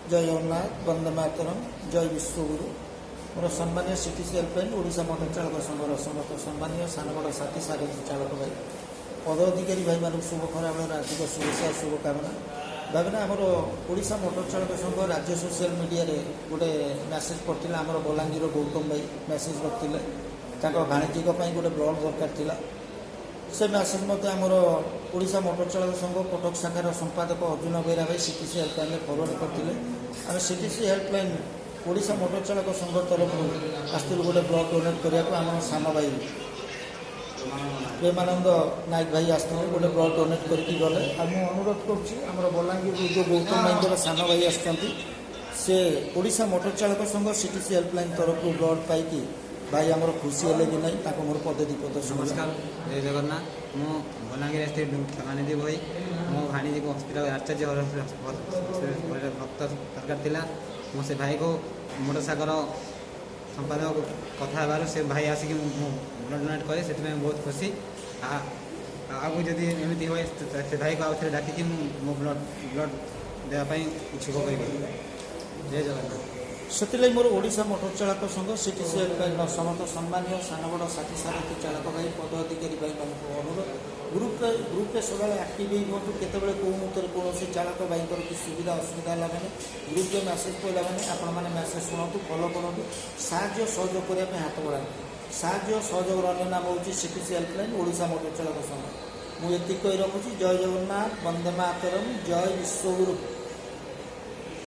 जय जगन्नाथ वंदे मातरम जय विश्वगुरु मोर सम्मानीय सीटीसी हेल्पलाइन ओडिशा मोटर चालक संघर समस्त सम्मानीय सान बड़ साथी सारथी चालक भाई पदाधिकारी भाई मानक शुभ खराबेल आर्थिक शुभेच्छा शुभकामना भावना आमर ओडिशा मोटर चालक संघ राज्य सोशल मीडिया रे गोटे मेसेज पड़ता आमर बलांगीर गौतम भाई मेसेज रखते भाणिज्यिक गोटे ब्लड दरकार था से मेसेज मत आमर ओडिशा मोटर चालक संघ कटक शाखार संपादक अर्जुन बेहरा भाई सीटीसी हेल्पलाइन फरवर्ड करते आम सीटीसी हेल्पलाइन ओडिशा मोटर चालक संघ तरफ आसलु गोटे ब्लड डोनेट करने आम सान भाई प्रेमानंद नायक भाई आसते गोटे ब्लड डोनेट करके गले अनुरोध कर बलांगीर जो गौतम भाई सान भाई आसे ओडिशा मोटर चालक संघ सीटीसी हेल्पलाइन तरफ ब्लड पाई भाई आमर खुशी है कि नहीं मोर पद्धति प्रदर्शन। नमस्कार जय जगन्नाथ मु बलांगीर स्थित क्षमानिधि भाई मो भाणीजी को हस्पिटाल आचार्य भक्त दरकार था मो से भाई को मोटर सागर संपादक कथा से भाई आसिक ब्लड डोनेट करे से बहुत खुशी आगे जदि एमती हुए से भाई को आउ थे डाक मो ब्लड देवाई इच्छुक कर जय जगन्नाथ से मोर ओडिशा मोटर चालक संघ सीटीसी हेल्पलाइन समस्त सम्मानीय सान बड़ साथी सारथी चालक भाई पदाधिकारी भाई अनुरोध ग्रुप्रे सब आक्टिव हूँ केतबे कौ मुहूर्त कौन चालक भाई कि सुविधा असुविधा है मैंने ग्रुप्रे मेसेज पड़ा मैंने आपण मेसेज शुणु फलो करूँ साहय सहयोग करने हाथ बढ़ा साहय सहयोग अन्य नाम हूँ सीटीसी हेल्पलाइन ओडिशा मोटर चालक संघ मुझे कही रखुच्छी जय जगन्नाथ वंदे मातरम जय विश्वगुरु।